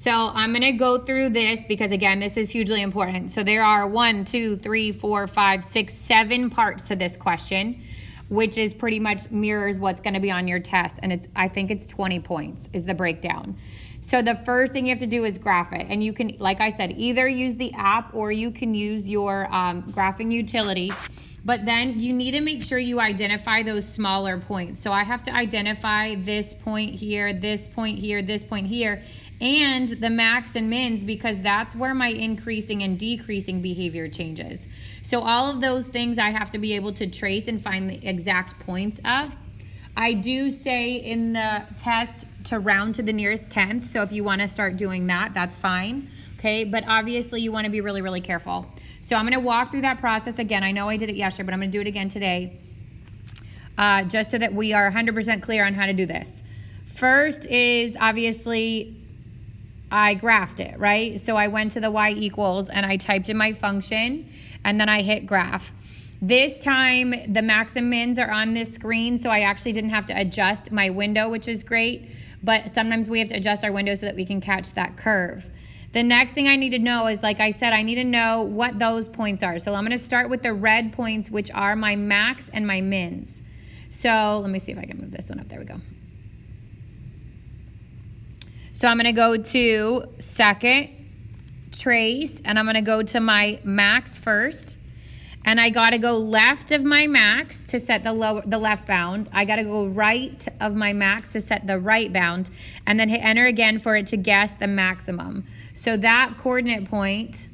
So I'm going to go through this because, again, this is hugely important. So there are 1, 2, 3, 4, 5, 6, 7 parts to this question, which is pretty much mirrors what's going to be on your test. And I think it's 20 points is the breakdown. So the first thing you have to do is graph it. And you can, like I said, either use the app or you can use your graphing utility. But then you need to make sure you identify those smaller points. So I have to identify this point here, this point here, this point here, and the max and mins, because that's where my increasing and decreasing behavior changes. So all of those things I have to be able to trace and find the exact points of. I do say in the test to round to the nearest tenth. So if you want to start doing that, that's fine. Okay, but obviously you want to be really, really careful. So I'm going to walk through that process again. I know I did it yesterday, but I'm going to do it again today, just so that we are 100% clear on how to do this. First is obviously I graphed it, right? So I went to the y equals and I typed in my function and then I hit graph. This time the max and mins are on this screen, so I actually didn't have to adjust my window, which is great, but sometimes we have to adjust our window so that we can catch that curve. The next thing I need to know is, like I said, I need to know what those points are. So I'm going to start with the red points, which are my max and my mins. So let me see if I can move this one up. There we go. So I'm going to go to second, trace, and I'm going to go to my max first. And I got to go left of my max to set the left bound. I got to go right of my max to set the right bound, and then hit enter again for it to guess the maximum. So that coordinate point,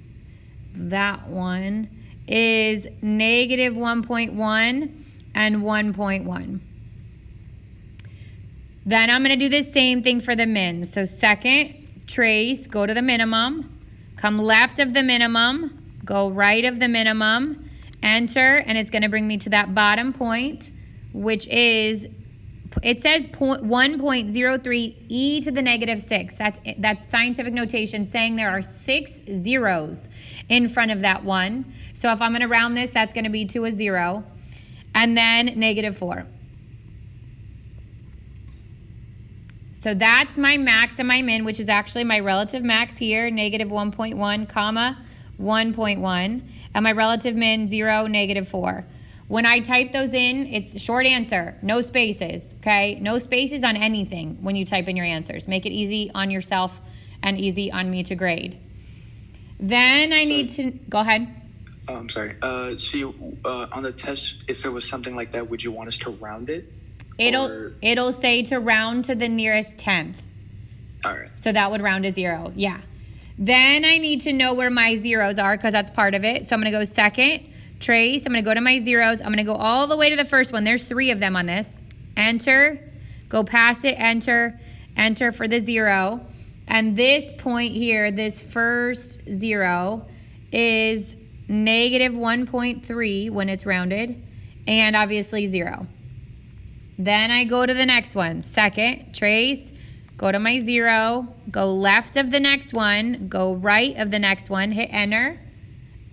that one, is negative 1.1 and 1.1. Then I'm going to do the same thing for the min. So second, trace, go to the minimum, come left of the minimum, go right of the minimum, enter, and it's going to bring me to that bottom point, which is, it says 1.03 e to the negative 6. That's scientific notation saying there are 6 zeros in front of that 1. So if I'm going to round this, that's going to be to a 0. And then negative 4. So that's my max and my min, which is actually my relative max here, negative 1.1, comma, 1.1. And my relative min, 0, negative 4. When I type those in, it's a short answer, no spaces, okay? No spaces on anything when you type in your answers. Make it easy on yourself and easy on me to grade. Then I need to, go ahead. I'm sorry. So you, on the test, if it was something like that, would you want us to round it? It'll say to round to the nearest tenth. All right. So that would round to 0, yeah. Then I need to know where my zeros are because that's part of it. So I'm going to go second, trace. I'm going to go to my zeros. I'm going to go all the way to the first one. There's 3 of them on this. Enter, go past it, enter, enter for the 0. And this point here, this first 0, is negative 1.3 when it's rounded, and obviously 0. Then I go to the next one. Second, trace, go to my 0, go left of the next one, go right of the next one, hit enter.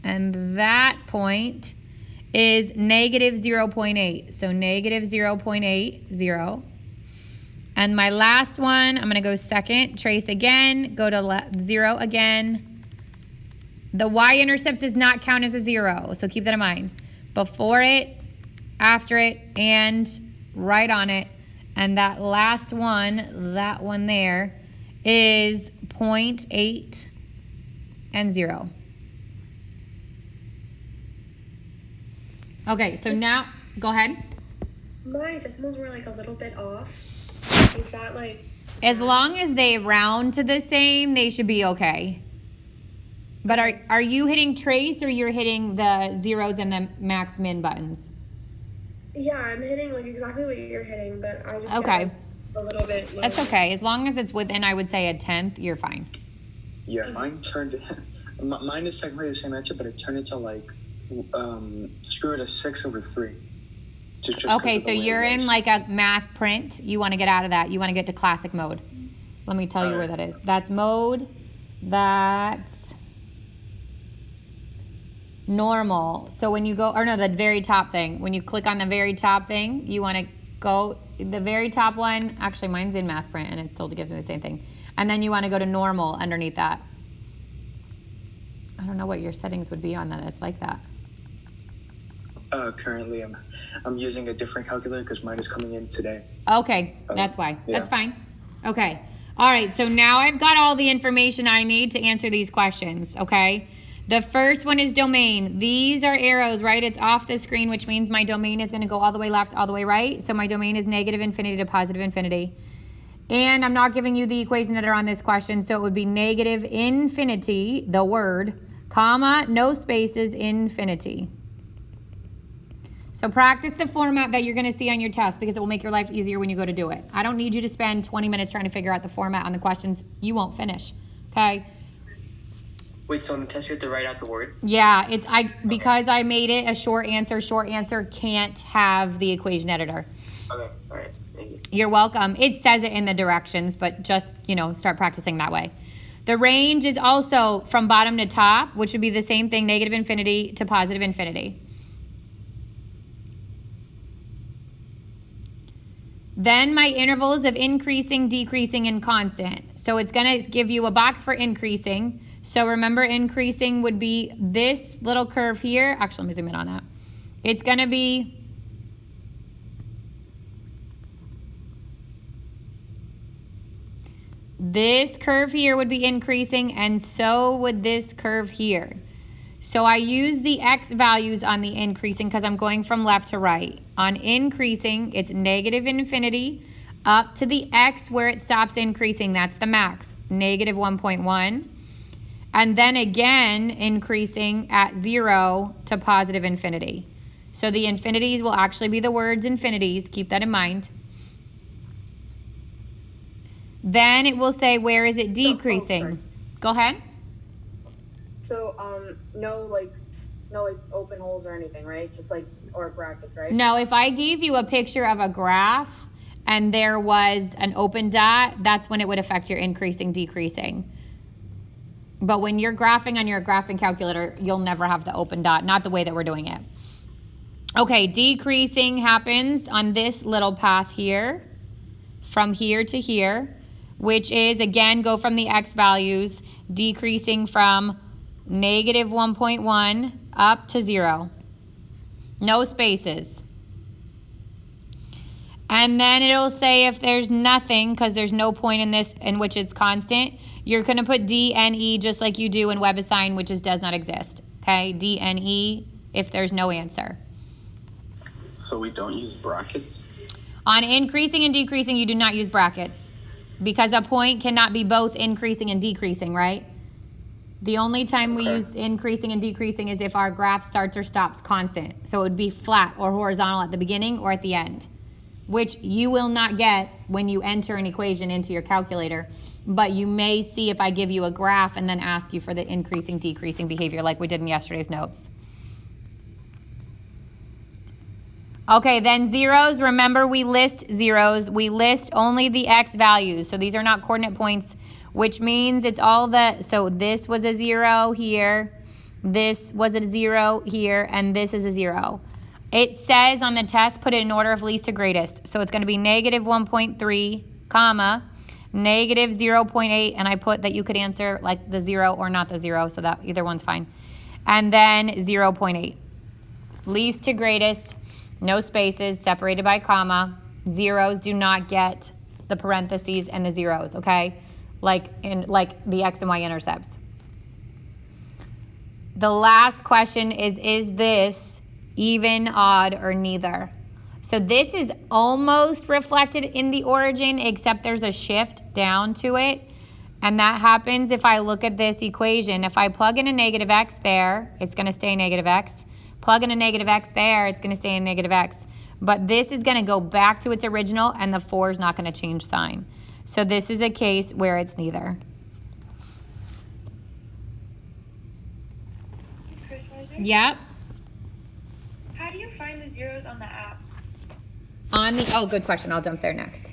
And that point is negative 0.8. So negative 0.80. And my last one, I'm going to go second, trace again, go to 0 again. The y-intercept does not count as a 0, so keep that in mind. Before it, after it, and right on it. And that last one, that one there, is 0.8 and 0. Okay, so now, go ahead. My decimals were like a little bit off. Is that like... As long as they round to the same, they should be okay. But are you hitting trace or you're hitting the zeros and the max min buttons? Yeah, I'm hitting like exactly what you're hitting, but I just okay. Get a little bit low. That's okay. As long as it's within, I would say, a tenth, you're fine. Yeah, mine is technically the same answer, but it turned into like screw it, a 6/3. Just okay, so you're in like a math print. You want to get out of that. You want to get to classic mode. Let me tell you where that is. That's mode. That's normal. So when you go, or no, the very top thing. When you click on the very top thing, you want to go, the very top one, actually mine's in math print and it still gives me the same thing. And then you want to go to normal underneath that. I don't know what your settings would be on that. It's like that. Currently, I'm using a different calculator because mine is coming in today. Okay, that's why. Yeah. That's fine. Okay. All right, so now I've got all the information I need to answer these questions, okay? The first one is domain. These are arrows, right? It's off the screen, which means my domain is going to go all the way left, all the way right. So my domain is negative infinity to positive infinity. And I'm not giving you the equation that are on this question, so it would be negative infinity, the word, comma, no spaces, infinity. So practice the format that you're going to see on your test because it will make your life easier when you go to do it. I don't need you to spend 20 minutes trying to figure out the format on the questions. You won't finish, okay? Wait, so on the test you have to write out the word? Yeah, because I made it a short answer can't have the equation editor. Okay, all right, thank you. You're welcome. It says it in the directions, but just, start practicing that way. The range is also from bottom to top, which would be the same thing, negative infinity to positive infinity. Then my intervals of increasing, decreasing, and constant. So it's going to give you a box for increasing. So remember, increasing would be this little curve here. Actually, let me zoom in on that. It's going to be this curve here would be increasing, and so would this curve here. So I use the x values on the increasing because I'm going from left to right. On increasing, it's negative infinity up to the x where it stops increasing. That's the max, negative 1.1. And then again, increasing at 0 to positive infinity. So the infinities will actually be the words infinities. Keep that in mind. Then it will say, where is it decreasing? Go ahead. So, no open holes or anything, right? Just or brackets, right? No, if I gave you a picture of a graph and there was an open dot, that's when it would affect your increasing, decreasing. But when you're graphing on your graphing calculator, you'll never have the open dot, not the way that we're doing it. Okay, decreasing happens on this little path here, from here to here, which is, again, go from the x values, decreasing from negative 1.1 up to 0. No spaces. And then it'll say if there's nothing, because there's no point in this in which it's constant, you're going to put D, N, E just like you do in WebAssign, which does not exist. Okay, D, N, E if there's no answer. So we don't use brackets? On increasing and decreasing, you do not use brackets because a point cannot be both increasing and decreasing, right? The only time we use increasing and decreasing is if our graph starts or stops constant. So it would be flat or horizontal at the beginning or at the end, which you will not get when you enter an equation into your calculator. But you may see if I give you a graph and then ask you for the increasing, decreasing behavior like we did in yesterday's notes. Okay, then zeros. Remember, we list zeros. We list only the x values. So these are not coordinate points, which means it's all so this was a 0 here, this was a 0 here, and this is a 0. It says on the test, put it in order of least to greatest. So it's going to be negative 1.3, comma, negative 0.8, and I put that you could answer like the 0 or not the 0, so that either one's fine. And then 0.8. Least to greatest, no spaces, separated by comma. Zeros do not get the parentheses and the zeros, okay? Like the x and y intercepts. The last question is this even, odd, or neither? So this is almost reflected in the origin, except there's a shift down to it. And that happens if I look at this equation. If I plug in a negative x there, it's going to stay negative x. Plug in a negative x there, it's going to stay in negative x. But this is going to go back to its original, and the 4 is not going to change sign. So this is a case where it's neither. Is Chris Weiser? Yep. How do you find the zeros on the app? Oh, good question. I'll jump there next.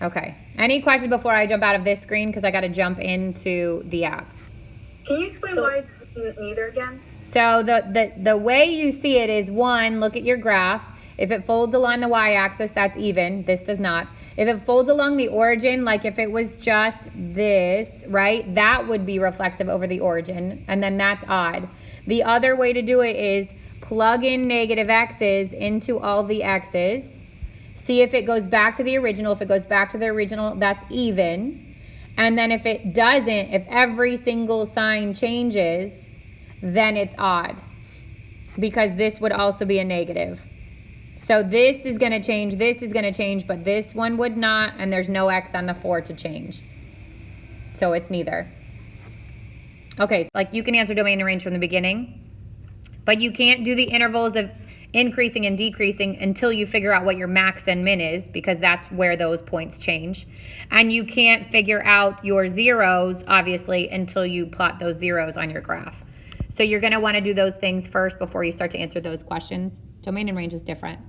Okay. Any questions before I jump out of this screen? Because I got to jump into the app. Can you explain why it's neither again? So the way you see it is, one, look at your graph. If it folds along the y-axis, that's even. This does not. If it folds along the origin, like if it was just this, right, that would be reflexive over the origin, and then that's odd. The other way to do it is plug in negative x's into all the x's. See if it goes back to the original. If it goes back to the original, that's even. And then if it doesn't, if every single sign changes, then it's odd, because this would also be a negative. So this is going to change, this is going to change, but this one would not, and there's no x on the 4 to change. So it's neither. Okay, so like you can answer domain and range from the beginning, but you can't do the intervals of increasing and decreasing until you figure out what your max and min is, because that's where those points change. And you can't figure out your zeros, obviously, until you plot those zeros on your graph. So you're going to want to do those things first before you start to answer those questions. Domain and range is different.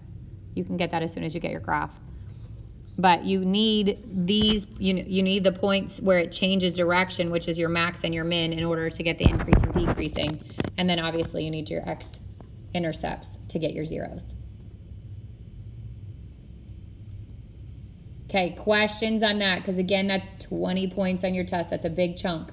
You can get that as soon as you get your graph. But you need these, you need the points where it changes direction, which is your max and your min, in order to get the increase and decreasing. And then obviously you need your x-intercepts to get your zeros. Okay, questions on that? Because again, that's 20 points on your test. That's a big chunk.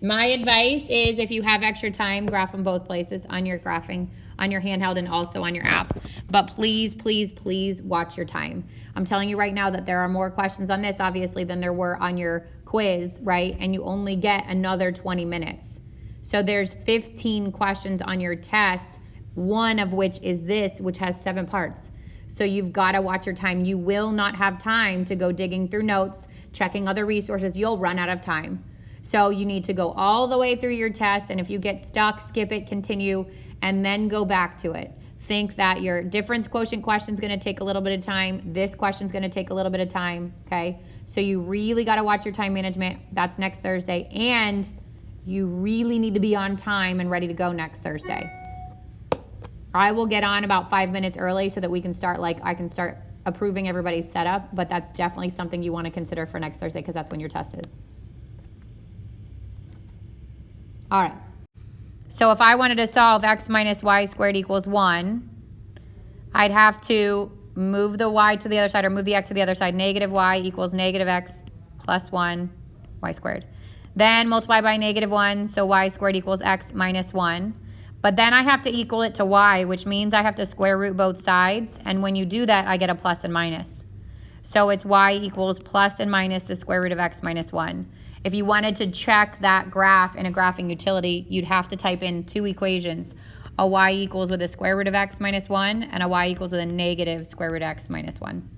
My advice is, if you have extra time, graph them both places, on your graphing, on your handheld and also on your app. But please, please, please watch your time. I'm telling you right now that there are more questions on this, obviously, than there were on your quiz, right? And you only get another 20 minutes. So there's 15 questions on your test, one of which is this, which has 7 parts. So you've got to watch your time. You will not have time to go digging through notes, checking other resources. You'll run out of time. So you need to go all the way through your test, and if you get stuck, skip it, continue, and then go back to it. Think that your difference quotient question is going to take a little bit of time. This question is going to take a little bit of time, okay? So you really got to watch your time management. That's next Thursday, and you really need to be on time and ready to go next Thursday. I will get on about 5 minutes early so that we can start, I can start approving everybody's setup, but that's definitely something you want to consider for next Thursday, because that's when your test is. All right, so if I wanted to solve x minus y squared equals 1, I'd have to move the y to the other side, or move the x to the other side. Negative y equals negative x plus 1 y squared. Then multiply by negative 1, so y squared equals x minus 1. But then I have to equal it to y, which means I have to square root both sides. And when you do that, I get a plus and minus. So it's y equals plus and minus the square root of x minus 1. If you wanted to check that graph in a graphing utility, you'd have to type in 2 equations. A y equals with a square root of x minus 1, and a y equals with a negative square root of x minus 1.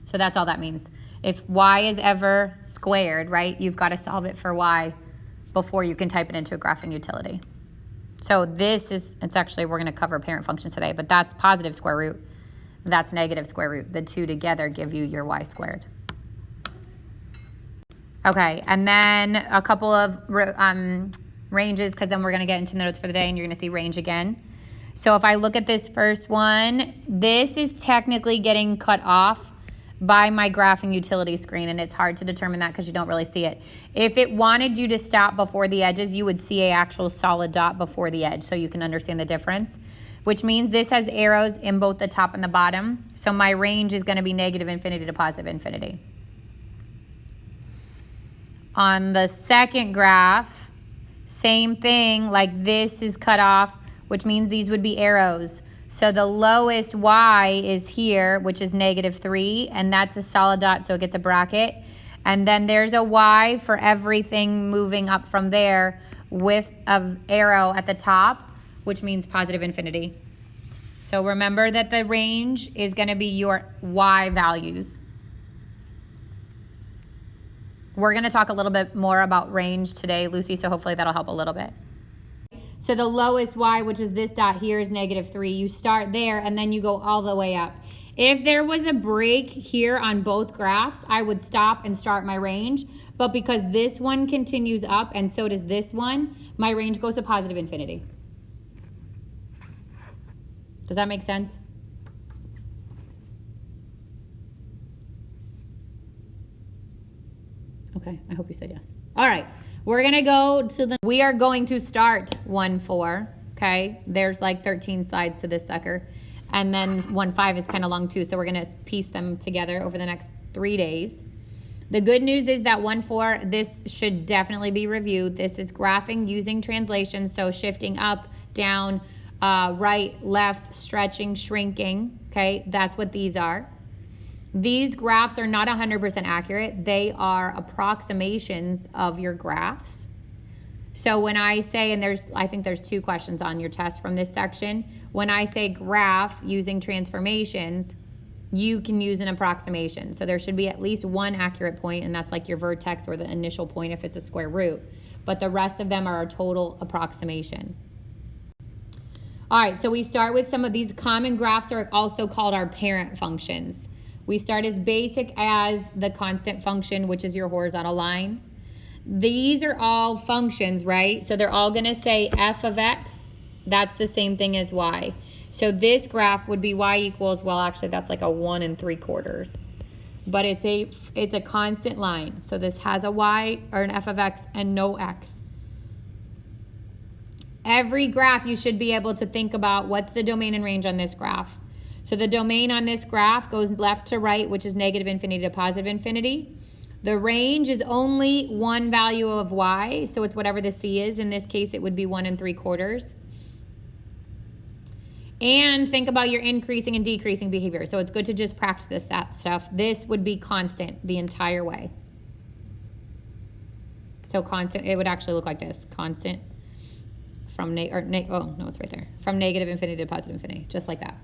So that's all that means. If y is ever squared, right, you've got to solve it for y before you can type it into a graphing utility. So this is, it's actually, we're going to cover parent functions today, but that's positive square root. That's negative square root. The two together give you your y squared. Okay, and then a couple of ranges, because then we're going to get into the notes for the day, and you're going to see range again. So if I look at this first one, this is technically getting cut off by my graphing utility screen, and it's hard to determine that because you don't really see it. If it wanted you to stop before the edges, you would see an actual solid dot before the edge, so you can understand the difference, which means this has arrows in both the top and the bottom. So my range is going to be negative infinity to positive infinity. On the second graph, same thing, like this is cut off, which means these would be arrows. So the lowest y is here, which is negative 3, and that's a solid dot, so it gets a bracket. And then there's a y for everything moving up from there with an arrow at the top, which means positive infinity. So remember that the range is going to be your y values. We're going to talk a little bit more about range today, Lucy, so hopefully that'll help a little bit. So the lowest y, which is this dot here, is negative 3. You start there, and then you go all the way up. If there was a break here on both graphs, I would stop and start my range. But because this one continues up, and so does this one, my range goes to positive infinity. Does that make sense? Okay, I hope you said yes. All right, we're gonna go to we are going to start 1-4. okay? There's like 13 slides to this sucker. And then 1.5 is kind of long too, so we're gonna piece them together over the next 3 days. The good news is that 1.4, this should definitely be reviewed. This is graphing using translation, so shifting up, down, right, left, stretching, shrinking, okay? That's what these are. These graphs are not 100% accurate. They are approximations of your graphs. So when I say, and I think there's 2 questions on your test from this section. When I say graph using transformations, you can use an approximation. So there should be at least 1 accurate point, and that's like your vertex or the initial point if it's a square root. But the rest of them are a total approximation. All right, so we start with some of these common graphs are also called our parent functions. We start as basic as the constant function, which is your horizontal line. These are all functions, right? So they're all gonna say f of x. That's the same thing as y. So this graph would be y equals, well, actually that's like a 1 3/4. But it's a constant line. So this has a y or an f of x and no x. Every graph you should be able to think about what's the domain and range on this graph. So the domain on this graph goes left to right, which is negative infinity to positive infinity. The range is only one value of y, so it's whatever the c is. In this case, it would be 1 3/4. And think about your increasing and decreasing behavior. So it's good to just practice that stuff. This would be constant the entire way. So constant, it would actually look like this. Constant from, oh, no, it's right there. From negative infinity to positive infinity, just like that.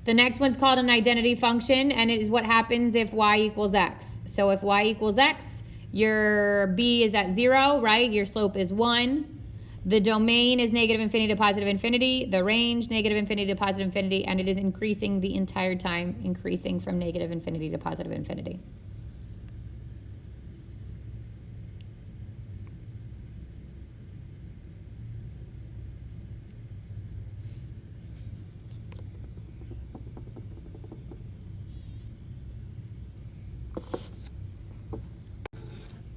The next one's called an identity function, and it is what happens if y equals x. So if y equals x, your b is at 0, right? Your slope is 1. The domain is negative infinity to positive infinity. The range, negative infinity to positive infinity, and it is increasing the entire time, increasing from negative infinity to positive infinity.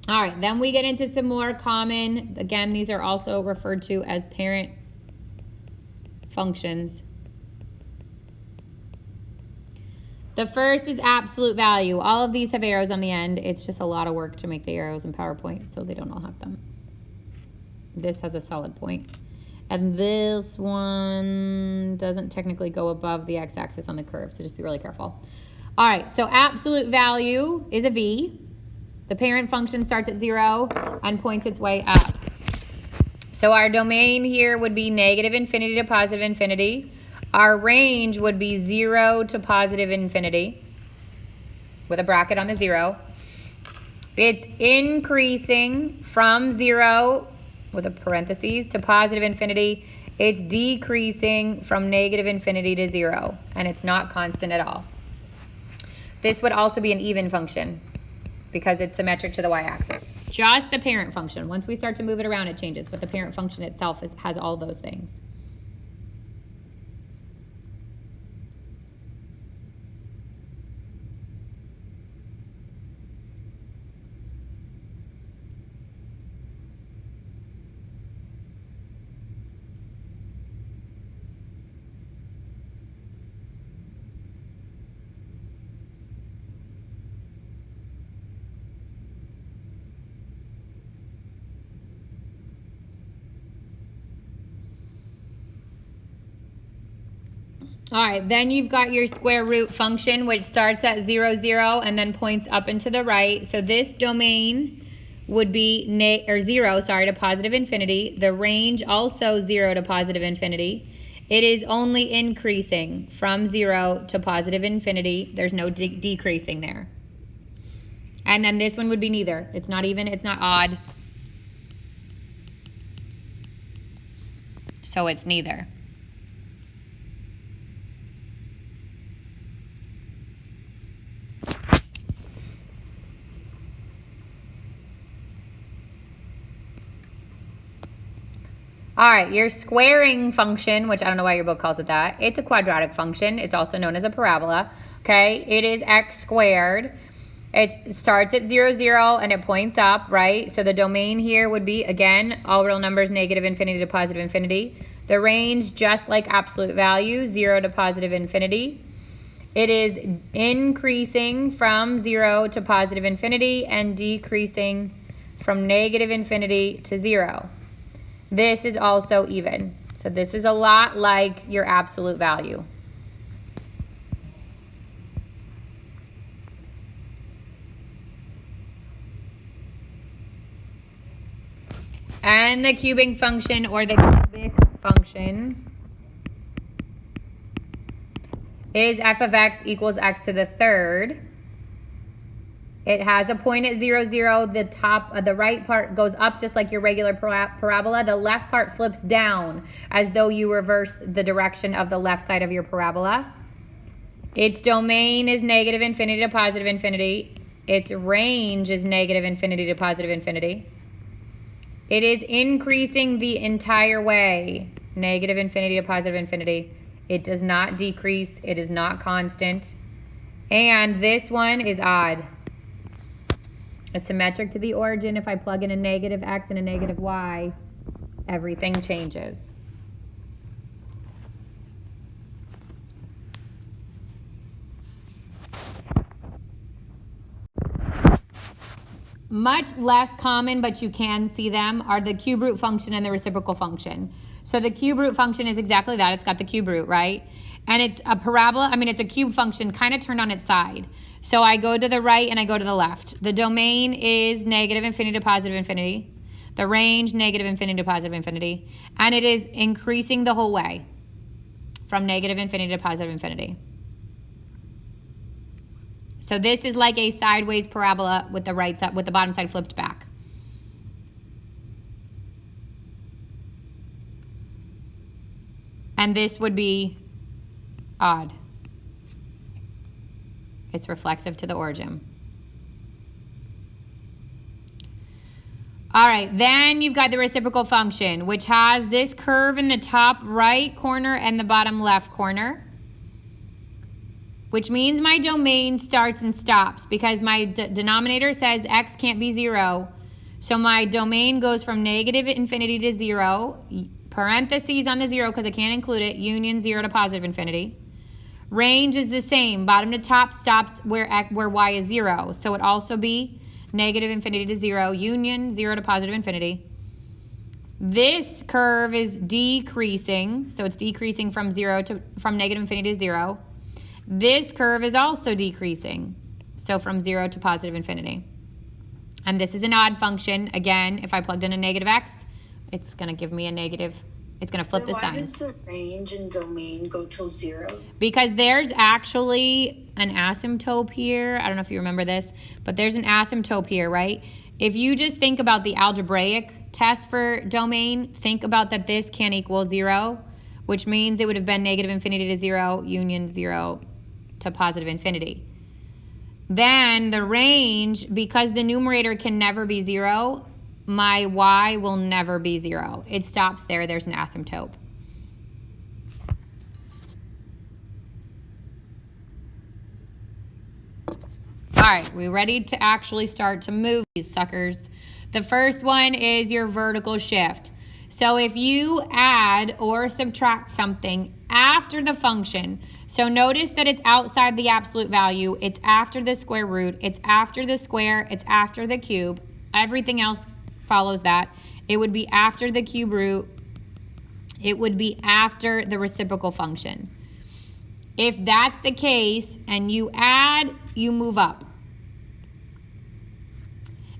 All right, then we get into some more common, again, these are also referred to as parent functions. The first is absolute value. All of these have arrows on the end. It's just a lot of work to make the arrows in PowerPoint, so they don't all have them. This has a solid point. And this one doesn't technically go above the x-axis on the curve, so just be really careful. All right, so absolute value is a v. The parent function starts at 0 and points its way up. So our domain here would be negative infinity to positive infinity. Our range would be 0 to positive infinity with a bracket on the 0. It's increasing from 0 with a parentheses to positive infinity. It's decreasing from negative infinity to 0, and it's not constant at all. This would also be an even function, because it's symmetric to the y-axis. Just the parent function. Once we start to move it around, it changes, but the parent function itself has all those things. All right, then you've got your square root function, which starts at 0, 0, and then points up and to the right. So this domain would be 0 to positive infinity. The range also 0 to positive infinity. It is only increasing from 0 to positive infinity. There's no decreasing there. And then this one would be neither. It's not even, it's not odd. So it's neither. All right, your squaring function, which I don't know why your book calls it that. It's a quadratic function. It's also known as a parabola, okay? It is x squared. It starts at 0, 0, and it points up, right? So the domain here would be, again, all real numbers, negative infinity to positive infinity. The range, just like absolute value, 0 to positive infinity. It is increasing from 0 to positive infinity and decreasing from negative infinity to 0. This is also even. So this is a lot like your absolute value. And the cubing function, or the cubic function, is f of x equals x to the third. It has a point at 0, 0. The top of the right part goes up just like your regular parabola. The left part flips down as though you reverse the direction of the left side of your parabola. Its domain is negative infinity to positive infinity. Its range is negative infinity to positive infinity. It is increasing the entire way, negative infinity to positive infinity. It does not decrease. It is not constant. And this one is odd. It's symmetric to the origin. If I plug in a negative x and a negative y, everything changes. Much less common, but you can see them, are the cube root function and the reciprocal function. So the cube root function is exactly that. It's got the cube root, right? And it's a parabola. I mean, it's a cube function kind of turned on its side. So I go to the right and I go to the left. The domain is negative infinity to positive infinity. The range, negative infinity to positive infinity. And it is increasing the whole way from negative infinity to positive infinity. So this is like a sideways parabola with the right side, with the bottom side flipped back. And this would be odd. It's reflexive to the origin. All right, then you've got the reciprocal function, which has this curve in the top right corner and the bottom left corner, which means my domain starts and stops because my denominator says x can't be 0. So my domain goes from negative infinity to 0, parentheses on the 0 because I can't include it, union 0 to positive infinity. Range is the same. Bottom to top stops where y is 0. So it also be negative infinity to 0, union 0 to positive infinity. This curve is decreasing. So it's decreasing from negative infinity to 0. This curve is also decreasing. So from 0 to positive infinity. And this is an odd function. Again, if I plugged in a negative x, it's going to give me a negative. It's going to flip the sign. Why does the range and domain go till 0? Because there's actually an asymptote here. I don't know if you remember this, but there's an asymptote here, right? If you just think about the algebraic test for domain, think about that this can equal 0, which means it would have been negative infinity to 0, union 0 to positive infinity. Then the range, because the numerator can never be 0, my y will never be 0. It stops there. There's an asymptote. All right, we ready to actually start to move these suckers. The first one is your vertical shift. So if you add or subtract something after the function, so notice that it's outside the absolute value, it's after the square root, it's after the square, it's after the cube, everything else follows that. It would be after the cube root, it would be after the reciprocal function. If that's the case and you add, you move up.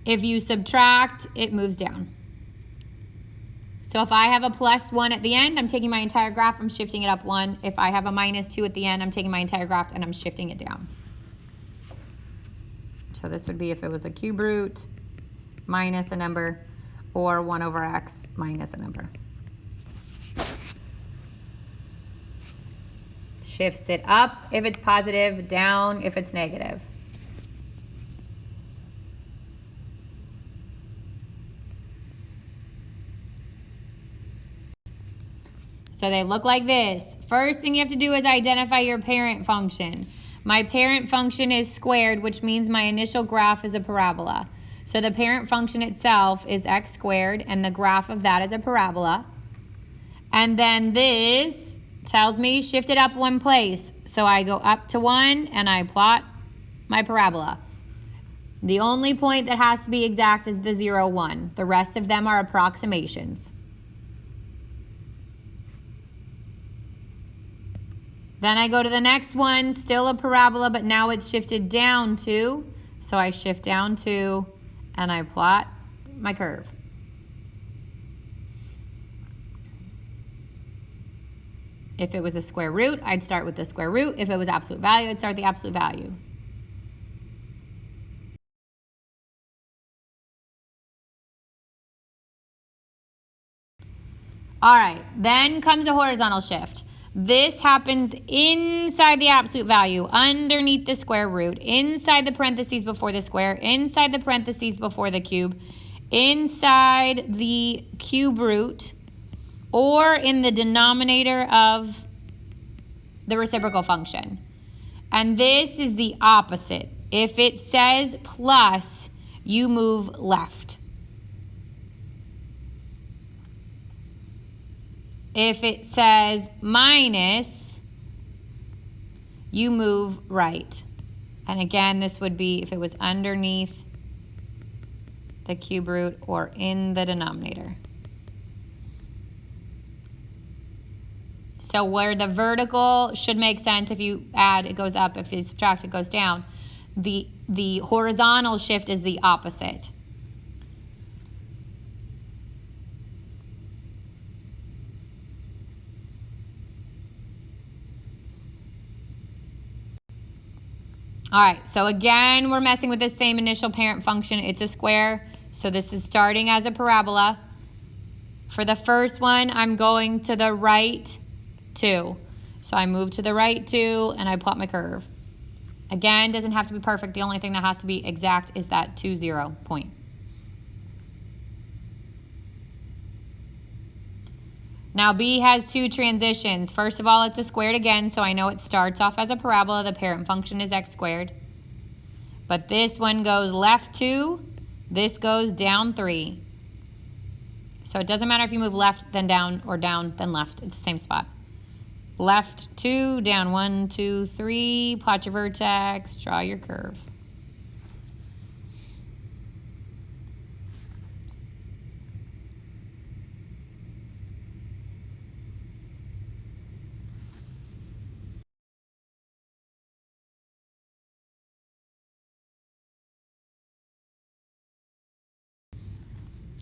If you subtract, it moves down. So if I have a plus 1 at the end, I'm taking my entire graph, I'm shifting it up 1. If I have a minus 2 at the end, I'm taking my entire graph and I'm shifting it down. So this would be if it was a cube root minus a number, or 1 over x minus a number. Shifts it up if it's positive, down if it's negative. So they look like this. First thing you have to do is identify your parent function. My parent function is squared, which means my initial graph is a parabola. So the parent function itself is x squared, and the graph of that is a parabola. And then this tells me shift it up one place. So I go up to 1 and I plot my parabola. The only point that has to be exact is the 0, 1. The rest of them are approximations. Then I go to the next one, still a parabola, but now it's shifted down 2. So I shift down 2 and I plot my curve. If it was a square root, I'd start with the square root. If it was absolute value, I'd start with the absolute value. All right, then comes a horizontal shift. This happens inside the absolute value, underneath the square root, inside the parentheses before the square, inside the parentheses before the cube, inside the cube root, or in the denominator of the reciprocal function. And this is the opposite. If it says plus, you move left. If it says minus, you move right. And again, this would be if it was underneath the cube root or in the denominator. So where the vertical should make sense, if you add, it goes up. If you subtract, it goes down. The horizontal shift is the opposite. All right, so again, we're messing with the same initial parent function. It's a square, so this is starting as a parabola. For the first one, I'm going to the right 2. So I move to the right 2, and I plot my curve. Again, doesn't have to be perfect. The only thing that has to be exact is that 2, 0 point. Now B has 2 transitions. First of all, it's a squared again, so I know it starts off as a parabola. The parent function is x squared. But this one goes left 2, this goes down 3. So it doesn't matter if you move left, then down, or down, then left. It's the same spot. Left 2, down 1, 2, 3, plot your vertex, draw your curve.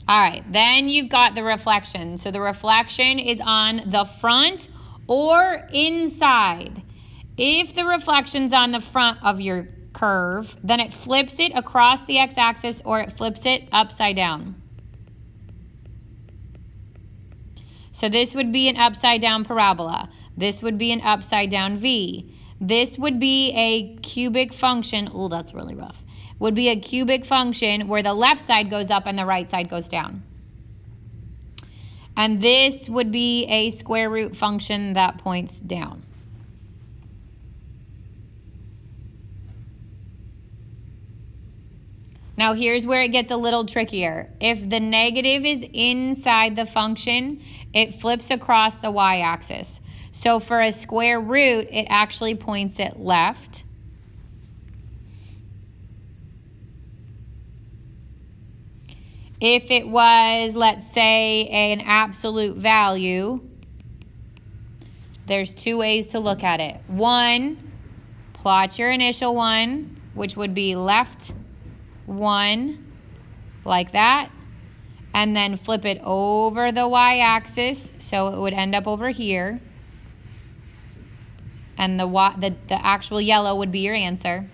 All right, then you've got the reflection. So the reflection is on the front or inside. If the reflection's on the front of your curve, then it flips it across the x-axis or it flips it upside down. So this would be an upside down parabola. This would be an upside down V. This would be a cubic function. Oh, that's really rough. Would be a cubic function where the left side goes up and the right side goes down. And this would be a square root function that points down. Now here's where it gets a little trickier. If the negative is inside the function, it flips across the y-axis. So for a square root, it actually points it left. If it was, let's say, an absolute value, there's 2 ways to look at it. One, plot your initial one, which would be left 1, like that, and then flip it over the y-axis, so it would end up over here, and the actual yellow would be your answer.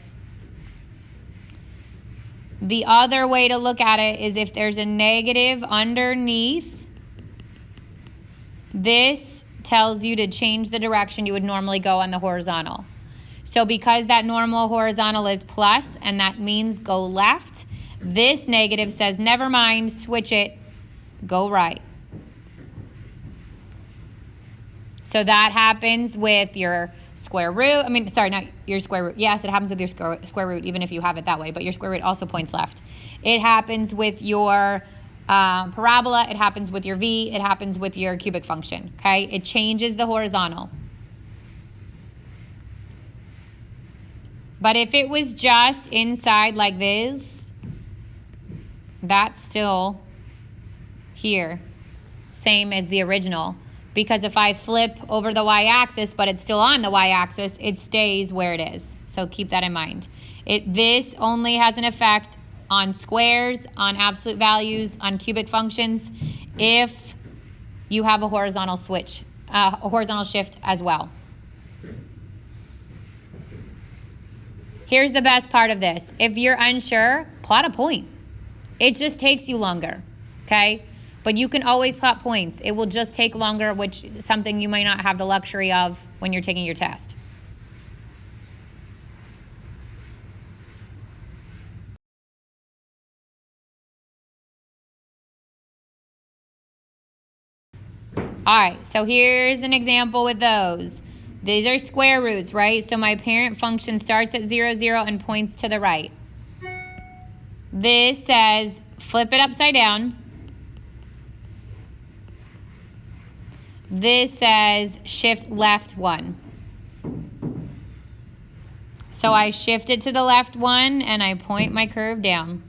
The other way to look at it is if there's a negative underneath, this tells you to change the direction you would normally go on the horizontal. So because that normal horizontal is plus, and that means go left, this negative says, never mind, switch it, go right. So that happens with your square root. I mean, sorry, not your square root. Yes, it happens with your square root, even if you have it that way, but your square root also points left. It happens with your parabola. It happens with your v. It happens with your cubic function, okay? It changes the horizontal. But if it was just inside like this, that's still here, same as the original. Because if I flip over the y-axis, but it's still on the y-axis, it stays where it is. So keep that in mind. This only has an effect on squares, on absolute values, on cubic functions, if you have a horizontal switch, a horizontal shift as well. Here's the best part of this. If you're unsure, plot a point. It just takes you longer, okay? But you can always plot points. It will just take longer, which is something you might not have the luxury of when you're taking your test. All right, so here's an example with those. These are square roots, right? So my parent function starts at 0, 0 and points to the right. This says flip it upside down. This says shift left 1. So I shift it to the left 1 and I point my curve down.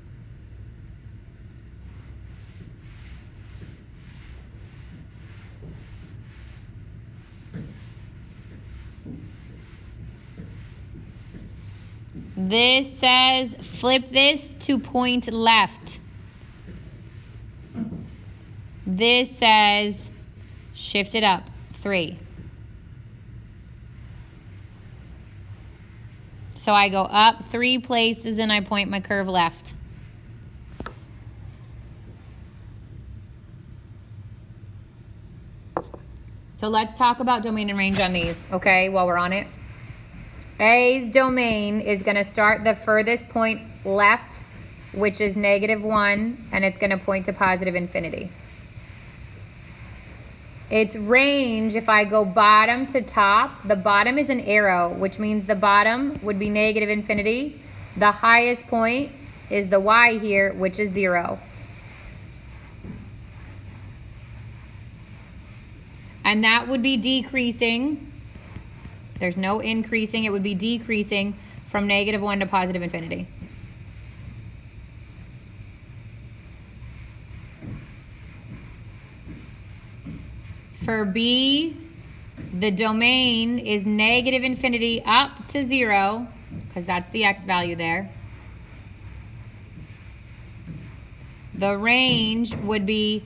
This says flip this to point left. This says shift it up 3. So I go up 3 places and I point my curve left. So let's talk about domain and range on these, okay, while we're on it. A's domain is going to start the furthest point left, which is -1, and it's going to point to positive infinity. Its range, if I go bottom to top, the bottom is an arrow, which means the bottom would be negative infinity. The highest point is the y here, which is 0. And that would be decreasing. There's no increasing. It would be decreasing from -1 to positive infinity. For B, the domain is negative infinity up to 0, because that's the x value there. The range would be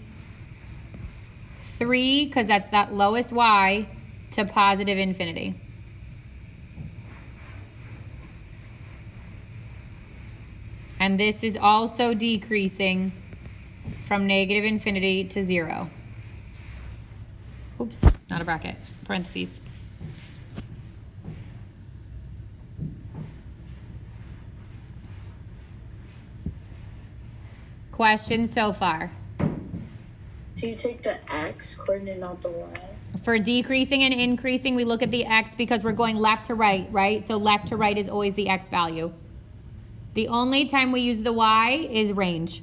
3, because that's that lowest y, to positive infinity. And this is also decreasing from negative infinity to 0. Oops, not a bracket, parentheses. Questions so far? So you take the x coordinate, not the y. For decreasing and increasing, we look at the x because we're going left to right, right? So left to right is always the x value. The only time we use the y is range.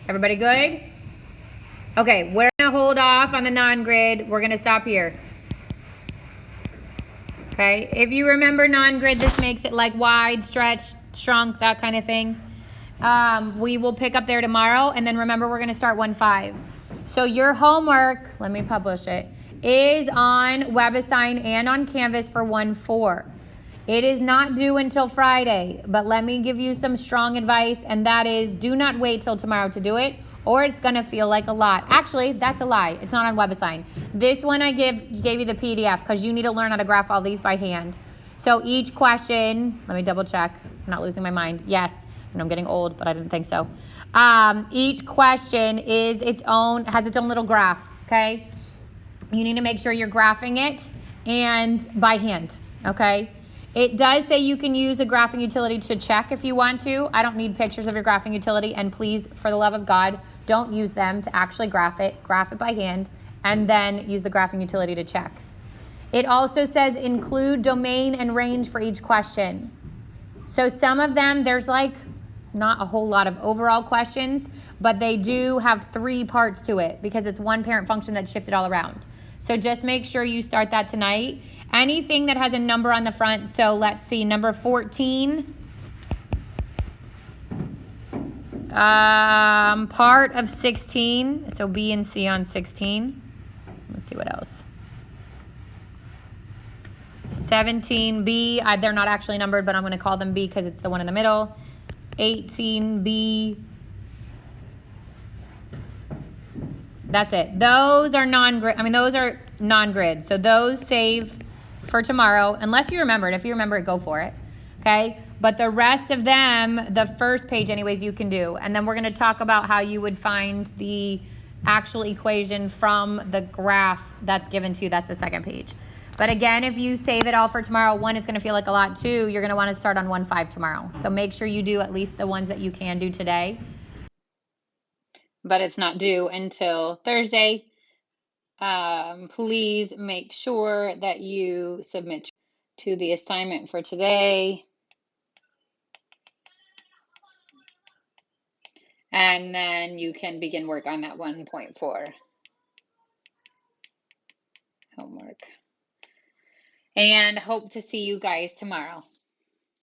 Everybody good? Okay, we're gonna hold off on the non-grid. We're gonna stop here. Okay, if you remember non-grid, this makes it like wide, stretched, shrunk, that kind of thing. We will pick up there tomorrow, and then remember we're gonna start 1-5. So your homework, let me publish it, is on WebAssign and on Canvas for 1-4. It is not due until Friday, but let me give you some strong advice, and that is do not wait till tomorrow to do it, or it's gonna feel like a lot. Actually, that's a lie. It's not on WebAssign. This one I gave you the PDF because you need to learn how to graph all these by hand. So each question, let me double check, I'm not losing my mind. Yes, and I'm getting old, but I didn't think so. Each question is has its own little graph, okay? You need to make sure you're graphing it and by hand, okay? It does say you can use a graphing utility to check if you want to. I don't need pictures of your graphing utility, and please, for the love of God, don't use them to actually graph it by hand, and then use the graphing utility to check. It also says include domain and range for each question. So some of them, there's like not a whole lot of overall questions, but they do have 3 parts to it because it's one parent function that's shifted all around. So just make sure you start that tonight. Anything that has a number on the front, so let's see, number 14, part of 16, so B and C on 16. Let's see what else. 17B, they're not actually numbered, but I'm going to call them B because it's the one in the middle. 18B. That's it. Those are non-grid. Those are non-grid. So those save for tomorrow, unless you remember it. If you remember it, go for it. Okay? But the rest of them, the first page anyways, you can do. And then we're going to talk about how you would find the actual equation from the graph that's given to you. That's the second page. But again, if you save it all for tomorrow, 1, it's going to feel like a lot. 2, you're going to want to start on 1-5 tomorrow. So make sure you do at least the ones that you can do today. But it's not due until Thursday. Please make sure that you submit to the assignment for today. And then you can begin work on that 1.4 homework. And hope to see you guys tomorrow.